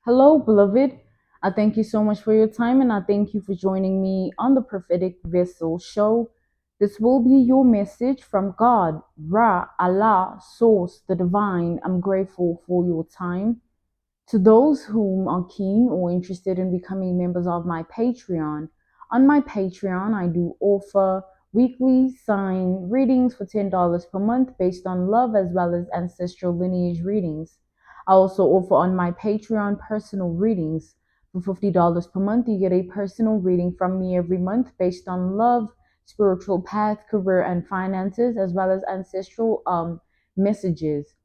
Hello, beloved. I thank you so much for your time and I thank you for joining me on the Prophetic Vessel Show. This will be your message from God, Ra, Allah, Source, the Divine. I'm grateful for your time. To those whom are keen or interested in becoming members of my Patreon, on my Patreon, I do offer weekly sign readings for $10 per month based on love as well as ancestral lineage readings. I also offer on my Patreon personal readings. For $50 per month, you get a personal reading from me every month based on love, spiritual path, career, and finances, as well as ancestral messages.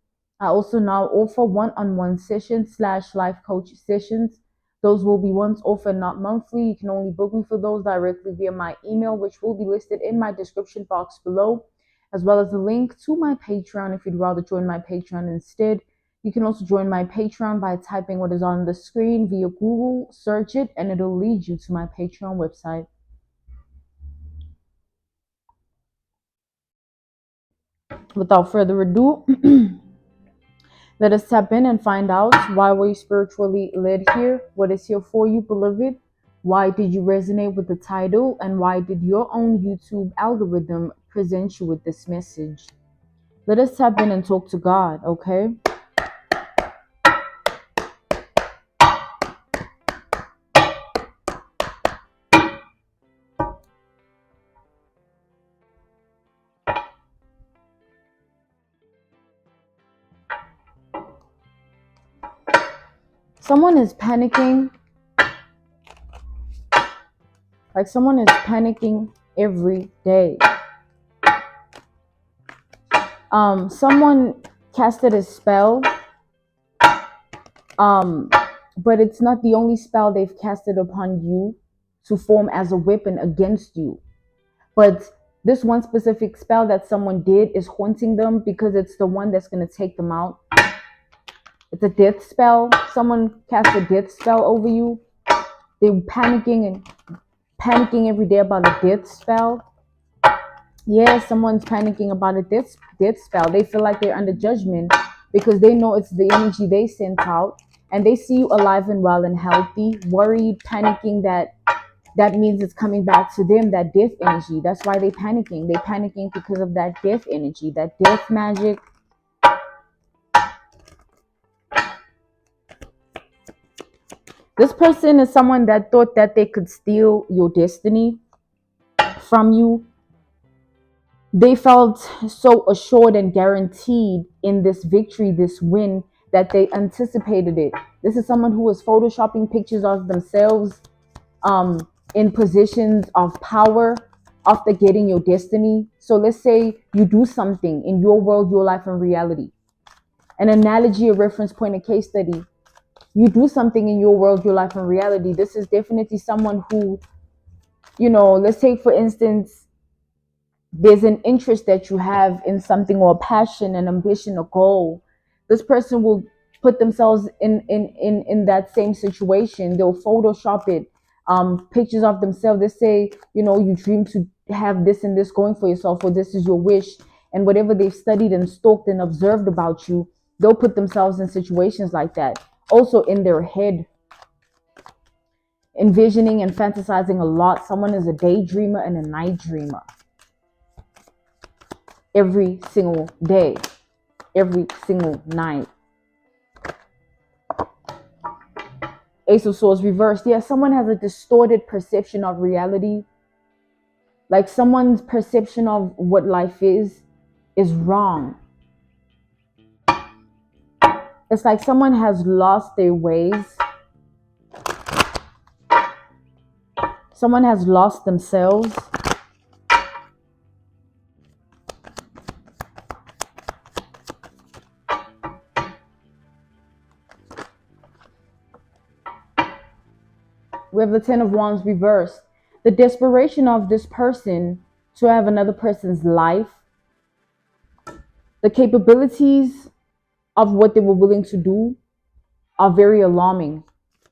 I also now offer one-on-one sessions slash life coach sessions. Those will be once off and not monthly. You can only book me for those directly via my email, which will be listed in my description box below, as well as the link to my Patreon if you'd rather join my Patreon instead. You can also join my Patreon by typing what is on the screen via Google, search it, and it'll lead you to my Patreon website. Without further ado, let us tap in and find out why were you spiritually led here? What is here for you, beloved? Why did you resonate with the title? And why did your own YouTube algorithm present you with this message? Let us tap in and talk to God, okay? Someone is panicking. Like someone is panicking every day. Someone casted a spell. But it's not the only spell they've casted upon you to form as a weapon against you. But this one specific spell that someone did is haunting them because it's the one that's going to take them out. It's a death spell. Someone cast a death spell over you. They're panicking every day about a death spell. Yeah, someone's panicking about a death spell. They feel like they're under judgment because they know it's the energy they sent out, and they see you alive and well and healthy, worried, panicking that means it's coming back to them, that death energy. That's why they're panicking. They're panicking because of that death energy, that death magic. This person is someone that thought that they could steal your destiny from you. They felt so assured and guaranteed in this victory, this win, that they anticipated it. This is someone who was photoshopping pictures of themselves in positions of power after getting your destiny. So let's say you do something in your world, your life, and reality. An analogy, a reference point, a case study. You do something in your world, your life, and reality. This is definitely someone who, let's take for instance, there's an interest that you have in something, or a passion, an ambition, a goal. This person will put themselves in that same situation. They'll photoshop it, pictures of themselves. They say, you dream to have this and this going for yourself, or this is your wish. And whatever they've studied and stalked and observed about you, they'll put themselves in situations like that. Also in their head, envisioning and fantasizing a lot. Someone is a daydreamer and a night dreamer. Every single day, every single night. Ace of Swords reversed. Yeah, someone has a distorted perception of reality. Like someone's perception of what life is wrong. It's like someone has lost their ways. Someone has lost themselves. We have the Ten of Wands reversed. The desperation of this person to have another person's life, the capabilities of what they were willing to do are very alarming.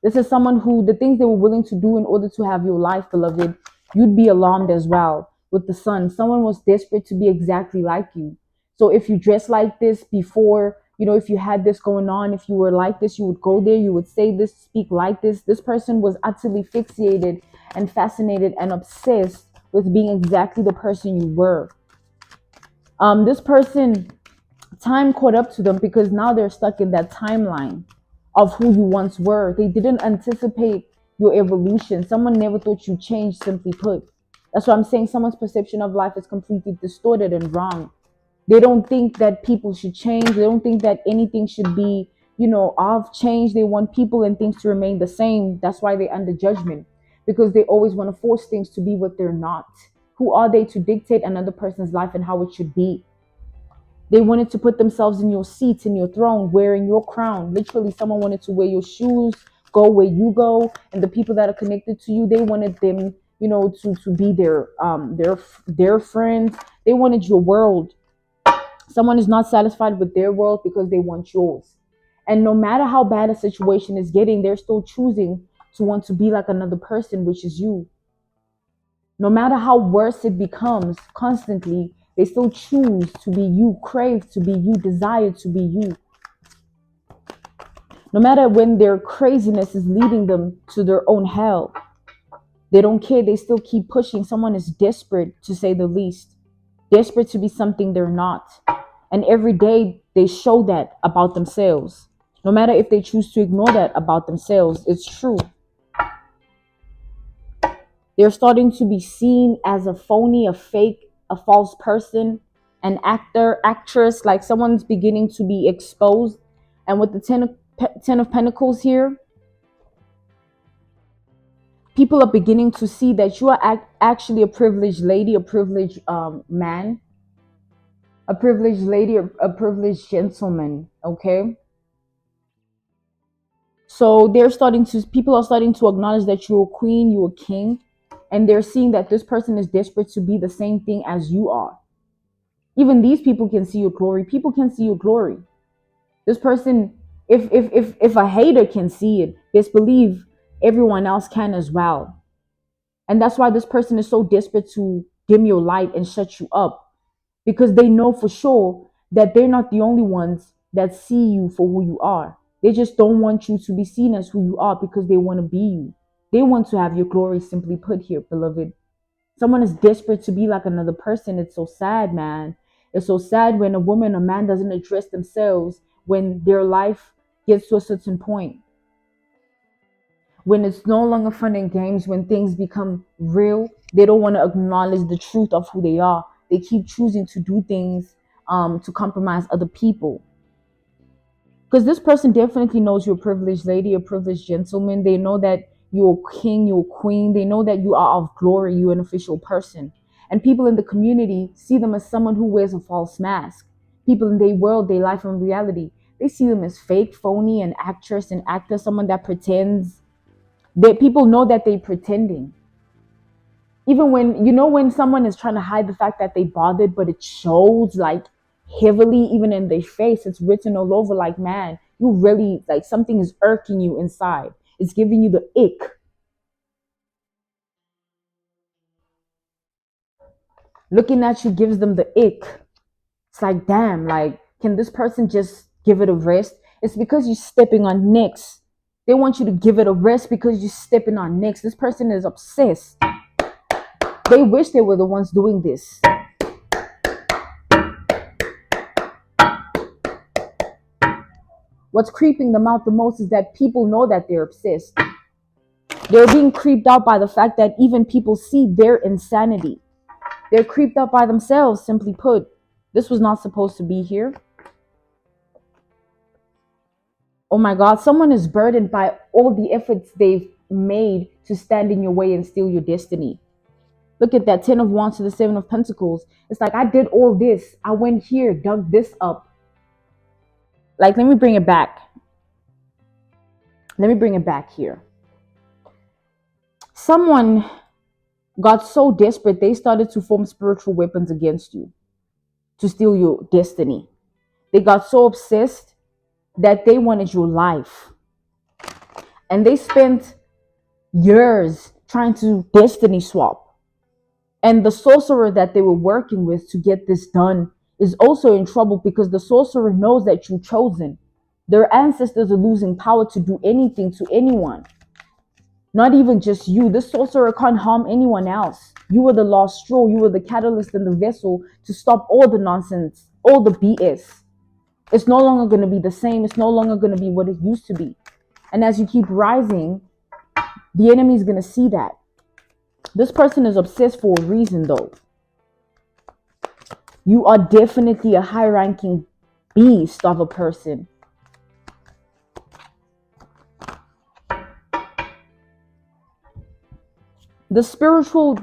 This is someone who, the things they were willing to do in order to have your life, beloved, you'd be alarmed as well. With the Sun, someone was desperate to be exactly like you. So if you dress like this before, if you had this going on, if you were like this, you would go there, you would say this, speak like this. This person was utterly fixated and fascinated and obsessed with being exactly the person you were. This person, time caught up to them because now they're stuck in that timeline of who you once were. They didn't anticipate your evolution. Someone never thought you changed, simply put. That's what I'm saying. Someone's perception of life is completely distorted and wrong. They don't think that people should change. They don't think that anything should be, off change. They want people and things to remain the same. That's why they're under judgment, because they always want to force things to be what they're not. Who are they to dictate another person's life and how it should be? They wanted to put themselves in your seats, in your throne, wearing your crown. Literally, someone wanted to wear your shoes, go where you go, and the people that are connected to you, they wanted them, to be their friends. They wanted your world. Someone is not satisfied with their world because they want yours. And no matter how bad a situation is getting, they're still choosing to want to be like another person, which is you. No matter how worse it becomes constantly, they still choose to be you, crave to be you, desire to be you. No matter when their craziness is leading them to their own hell, they don't care. They still keep pushing. Someone is desperate, to say the least, desperate to be something they're not. And every day they show that about themselves. No matter if they choose to ignore that about themselves, it's true. They're starting to be seen as a phony, a fake, a false person, an actor, actress, like someone's beginning to be exposed. And with the ten of Pentacles here, people are beginning to see that you are actually a privileged lady, a privileged man, a privileged lady, a privileged gentleman, okay? So people are starting to acknowledge that you're a queen, you're a king, and they're seeing that this person is desperate to be the same thing as you are. Even these people can see your glory. People can see your glory. This person, if a hater can see it, best believe everyone else can as well. And that's why this person is so desperate to dim your light and shut you up, because they know for sure that they're not the only ones that see you for who you are. They just don't want you to be seen as who you are because they want to be you. They want to have your glory, simply put here, beloved. Someone is desperate to be like another person. It's so sad, man. It's so sad when a woman or man doesn't address themselves when their life gets to a certain point. When it's no longer fun and games, when things become real, they don't want to acknowledge the truth of who they are. They keep choosing to do things to compromise other people. Because this person definitely knows you're a privileged lady, a privileged gentleman. They know that you're a king, you're a queen. They know that you are of glory, you're an official person. And people in the community see them as someone who wears a false mask. People in their world, their life and reality, they see them as fake, phony, an actress, an actor, someone that pretends. That people know that they're pretending. Even when someone is trying to hide the fact that they bothered, but it shows like heavily, even in their face, it's written all over, like, man, you really, like, something is irking you inside. It's giving you the ick. Looking at you gives them the ick. It's like, damn, like, can this person just give it a rest? It's because you're stepping on necks. They want you to give it a rest because you're stepping on necks. This person is obsessed. They wish they were the ones doing this. What's creeping them out the most is that people know that they're obsessed. They're being creeped out by the fact that even people see their insanity. They're creeped out by themselves, simply put. This was not supposed to be here. Oh my God, someone is burdened by all the efforts they've made to stand in your way and steal your destiny. Look at that, 10 of Wands to the 7 of Pentacles. It's like, I did all this. I went here, dug this up. Like, let me bring it back. Let me bring it back here. Someone got so desperate, they started to form spiritual weapons against you to steal your destiny. They got so obsessed that they wanted your life. And they spent years trying to destiny swap. And the sorcerer that they were working with to get this done is also in trouble because the sorcerer knows that you're chosen. Their ancestors are losing power to do anything to anyone. Not even just you. This sorcerer can't harm anyone else. You were the last straw. You were the catalyst in the vessel to stop all the nonsense, all the BS. It's no longer going to be the same. It's no longer going to be what it used to be. And as you keep rising, the enemy is going to see that. This person is obsessed for a reason, though. You are definitely a high-ranking beast of a person. The spiritual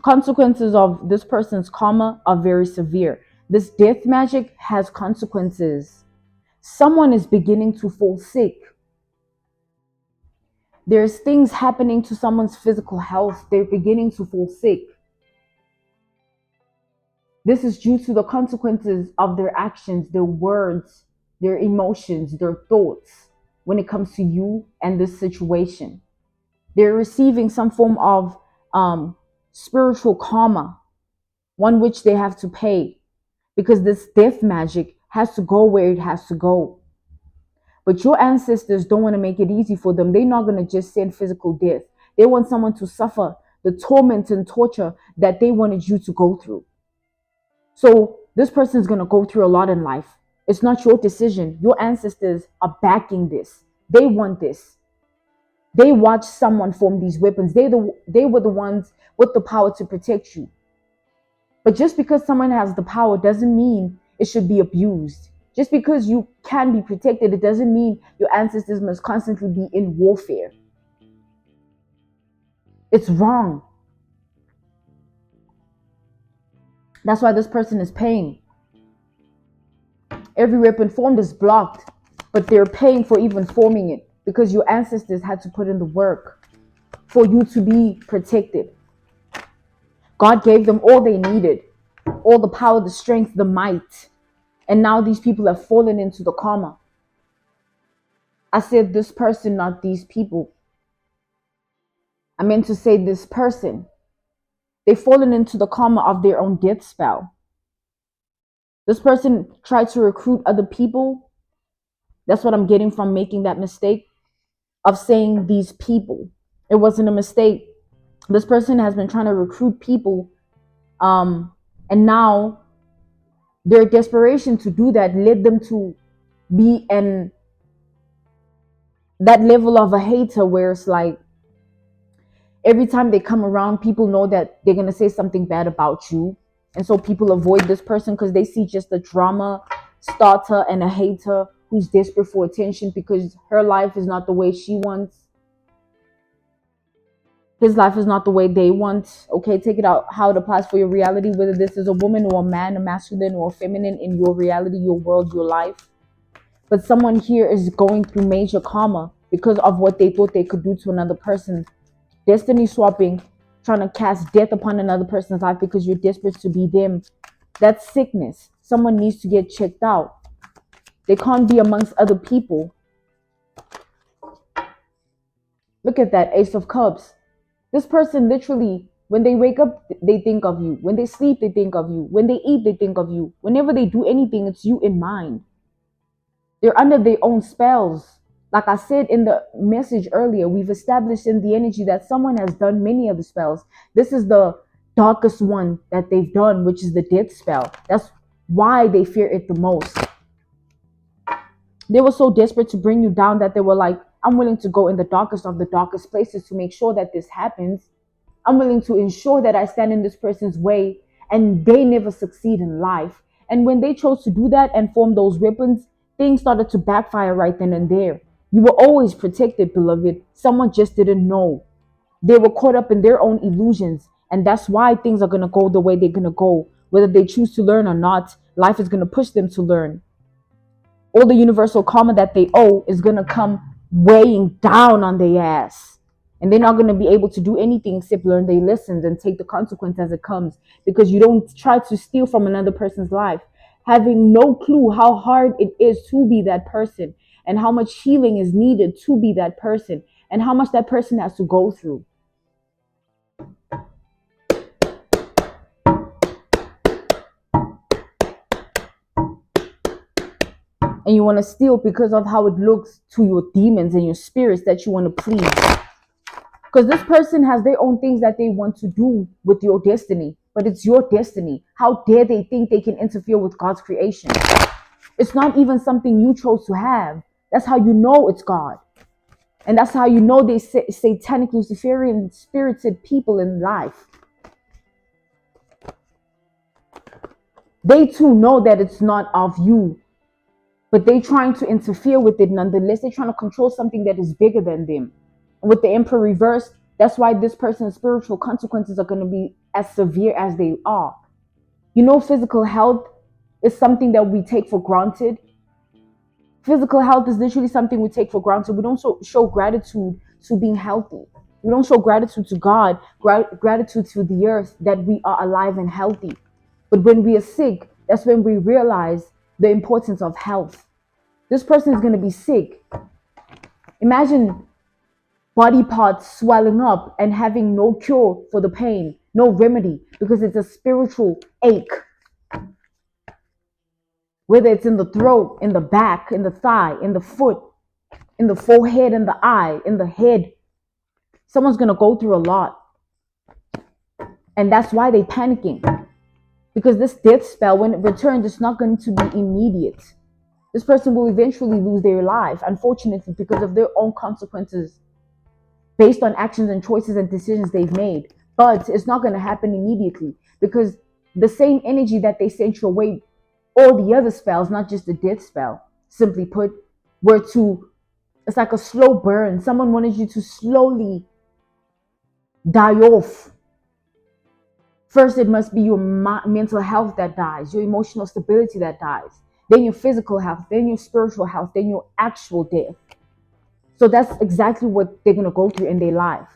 consequences of this person's karma are very severe. This death magic has consequences. Someone is beginning to fall sick. There's things happening to someone's physical health. They're beginning to fall sick. This is due to the consequences of their actions, their words, their emotions, their thoughts when it comes to you and this situation. They're receiving some form of spiritual karma, one which they have to pay, because this death magic has to go where it has to go. But your ancestors don't want to make it easy for them. They're not going to just send physical death. They want someone to suffer the torment and torture that they wanted you to go through. So this person is going to go through a lot in life. It's not your decision. Your ancestors are backing this. They want this. They watched someone form these weapons. They were the ones with the power to protect you. But just because someone has the power doesn't mean it should be abused. Just because you can be protected, it doesn't mean your ancestors must constantly be in warfare. It's wrong. That's why this person is paying. Every weapon formed is blocked, but they're paying for even forming it because your ancestors had to put in the work for you to be protected. God gave them all they needed, all the power, the strength, the might. And now these people have fallen into the karma. I said this person, not these people. I meant to say this person. They've fallen into the karma of their own death spell. This person tried to recruit other people. That's what I'm getting from making that mistake of saying these people. It wasn't a mistake. This person has been trying to recruit people, and now their desperation to do that led them to be in that level of a hater where it's like every time they come around, people know that they're going to say something bad about you. And so people avoid this person because they see just a drama starter and a hater who's desperate for attention because her life is not the way she wants. His life is not the way they want. Okay, take it out how it applies for your reality, whether this is a woman or a man, a masculine or a feminine in your reality, your world, your life. But someone here is going through major karma because of what they thought they could do to another person. Destiny swapping, trying to cast death upon another person's life because you're desperate to be them. That's sickness. Someone needs to get checked out. They can't be amongst other people. Look at that Ace of Cups. This person literally, when they wake up, they think of you. When they sleep, they think of you. When they eat, they think of you. Whenever they do anything, it's you in mind. They're under their own spells. Like I said in the message earlier, we've established in the energy that someone has done many of the spells. This is the darkest one that they've done, which is the death spell. That's why they fear it the most. They were so desperate to bring you down that they were like, I'm willing to go in the darkest of the darkest places to make sure that this happens. I'm willing to ensure that I stand in this person's way and they never succeed in life. And when they chose to do that and form those weapons, things started to backfire right then and there. You were always protected, beloved. Someone just didn't know. They were caught up in their own illusions. And that's why things are going to go the way they're going to go. Whether they choose to learn or not, life is going to push them to learn. All the universal karma that they owe is going to come weighing down on their ass. And they're not going to be able to do anything except learn their lessons and take the consequence as it comes. Because you don't try to steal from another person's life, having no clue how hard it is to be that person and how much healing is needed to be that person and how much that person has to go through. and you want to steal because of how it looks to your demons and your spirits that you want to please. Because this person has their own things that they want to do with your destiny, but it's your destiny. How dare they think they can interfere with God's creation? It's not even something you chose to have. That's how you know it's God. And that's how you know they satanic Luciferian spirited people in life. They too know that it's not of you, but they trying to interfere with it nonetheless. They're trying to control something that is bigger than them. And with the Emperor reversed, that's why this person's spiritual consequences are going to be as severe as they are. You know, physical health is something that we take for granted. Physical health is literally something we take for granted. We don't show gratitude to being healthy. We don't show gratitude to God, gratitude to the earth that we are alive and healthy. But when we are sick, that's when we realize the importance of health. This person is going to be sick. Imagine body parts swelling up and having no cure for the pain, no remedy, because it's a spiritual ache. Whether it's in the throat, in the back, in the thigh, in the foot, in the forehead, in the eye, in the head. Someone's going to go through a lot. And that's why they're panicking. Because this death spell, when it returns, it's not going to be immediate. This person will eventually lose their life, unfortunately, because of their own consequences based on actions and choices and decisions they've made. But it's not going to happen immediately, because the same energy that they sent your way, all the other spells, not just the death spell, simply put, it's like a slow burn. Someone wanted you to slowly die off. First, it must be your mental health that dies, your emotional stability that dies, then your physical health, then your spiritual health, then your actual death. So that's exactly what they're going to go through in their life.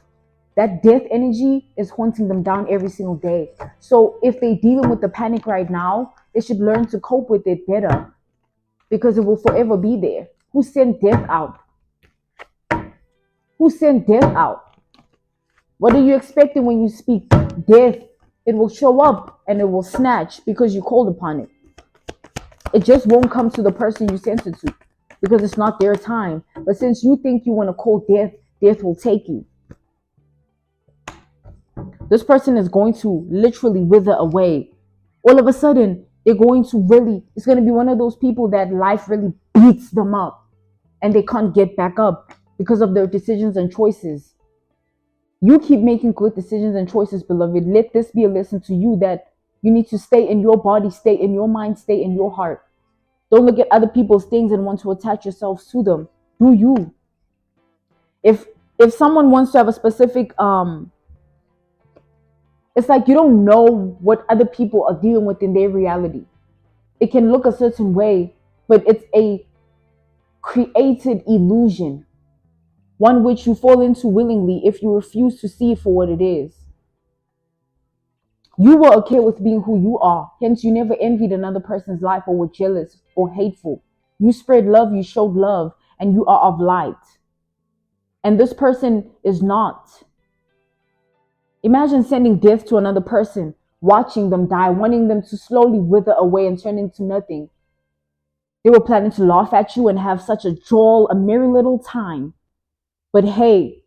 That death energy is haunting them down every single day. So if they're dealing with the panic right now, they should learn to cope with it better, because it will forever be there. Who sent death out? Who sent death out? What are you expecting when you speak death? It will show up and it will snatch because you called upon it. It just won't come to the person you sent it to, because it's not their time. But since you think you want to call death, death will take you. This person is going to literally wither away. All of a sudden, it's going to be one of those people that life really beats them up and they can't get back up because of their decisions and choices. You keep making good decisions and choices, beloved. Let this be a lesson to you that you need to stay in your body, stay in your mind, stay in your heart. Don't look at other people's things and want to attach yourselves to them. Do you? If someone wants to have a specific it's like you don't know what other people are dealing with in their reality. It can look a certain way, but it's a created illusion, one which you fall into willingly if you refuse to see it for what it is. You were okay with being who you are, hence you never envied another person's life or were jealous or hateful. You spread love, you showed love, and you are of light. And this person is not. Imagine sending death to another person, watching them die, wanting them to slowly wither away and turn into nothing. They were planning to laugh at you and have such a droll, a merry little time. But hey,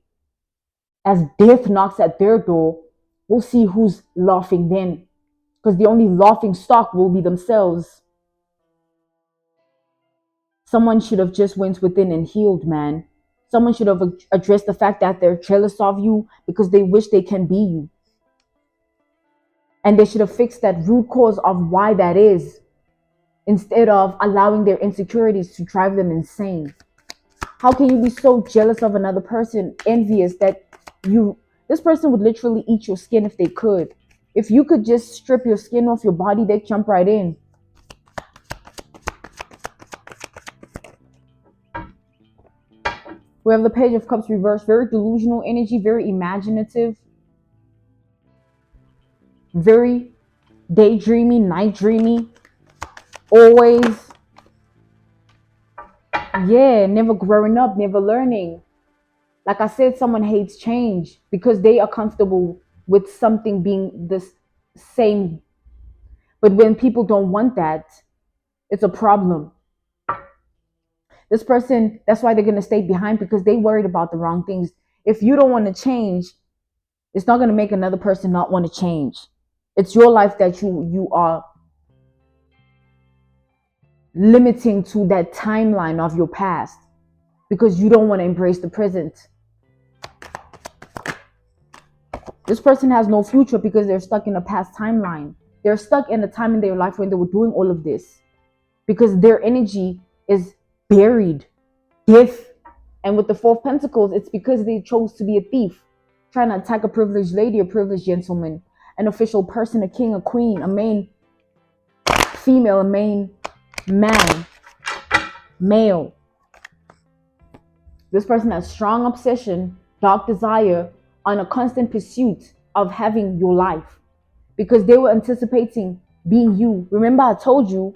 as death knocks at their door, we'll see who's laughing then, because the only laughing stock will be themselves. Someone should have just went within and healed, man. Someone should have addressed the fact that they're jealous of you because they wish they can be you. And they should have fixed that root cause of why that is, instead of allowing their insecurities to drive them insane. How can you be so jealous of another person, envious that this person would literally eat your skin if they could. If you could just strip your skin off your body, they'd jump right in. We have the Page of Cups reversed. Very delusional energy, very imaginative, very daydreamy, night dreamy, always. Yeah, never growing up, never learning. Like I said, someone hates change because they are comfortable with something being the same. But when people don't want that, it's a problem. This person, that's why they're going to stay behind, because they worried about the wrong things. If you don't want to change, it's not going to make another person not want to change. It's your life that you are limiting to that timeline of your past because you don't want to embrace the present. This person has no future because they're stuck in a past timeline. They're stuck in a time in their life when they were doing all of this because their energy is buried. Gift. And with the Four of Pentacles, it's because they chose to be a thief, trying to attack a privileged lady, a privileged gentleman, an official person, a king, a queen, a main female, a main man, male. This person has strong obsession, dark desire, on a constant pursuit of having your life because they were anticipating being you. Remember, I told you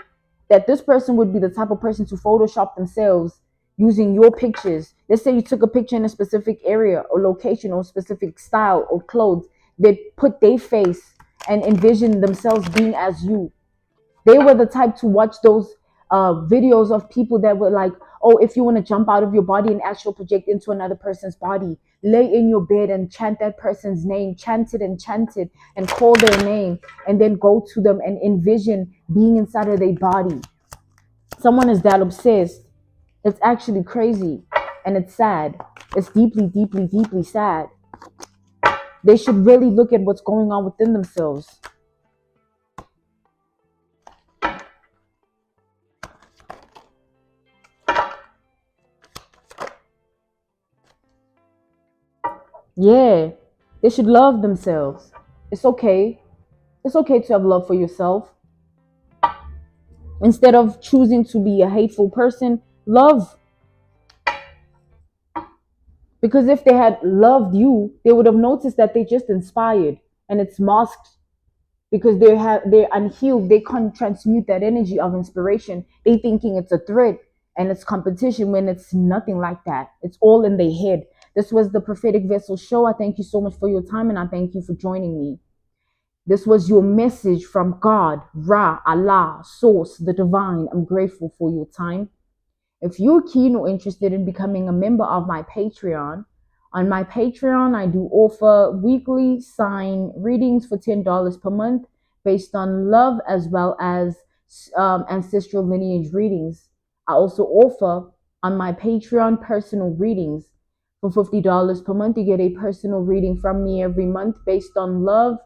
that this person would be the type of person to Photoshop themselves using your pictures. Let's say you took a picture in a specific area or location or specific style or clothes. They put their face and envision themselves being as you. They were the type to watch those videos of people that were like, oh, if you want to jump out of your body and astral project into another person's body, lay in your bed and chant that person's name, chant it and call their name, and then go to them and envision being inside of their body. Someone is that obsessed. It's actually crazy and it's sad. It's deeply, deeply, deeply sad. They should really look at what's going on within themselves. Yeah, they should love themselves. It's okay. It's okay to have love for yourself. Instead of choosing to be a hateful person, love. Because if they had loved you, they would have noticed that they just inspired and it's masked because they're unhealed. They can't transmute that energy of inspiration. They thinking it's a threat and it's competition when it's nothing like that. It's all in their head. This was the Prophetic Vessel Show. I thank you so much for your time and I thank you for joining me. This was your message from God, Ra, Allah, Source, the Divine. I'm grateful for your time. If you're keen or interested in becoming a member of my Patreon, on my Patreon, I do offer weekly sign readings for $10 per month based on love as well as ancestral lineage readings. I also offer on my Patreon personal readings. For $50 per month, you get a personal reading from me every month based on love,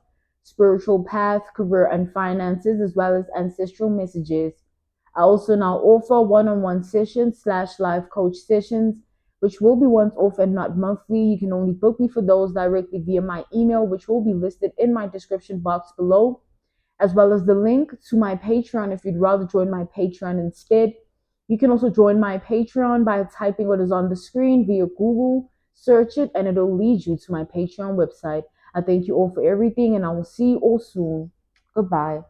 spiritual path, career, and finances, as well as ancestral messages. I also now offer one-on-one sessions / life coach sessions, which will be once off and not monthly. You can only book me for those directly via my email, which will be listed in my description box below, as well as the link to my Patreon if you'd rather join my Patreon instead. You can also join my Patreon by typing what is on the screen via Google, search it, and it'll lead you to my Patreon website. I thank you all for everything, and I will see you all soon. Goodbye.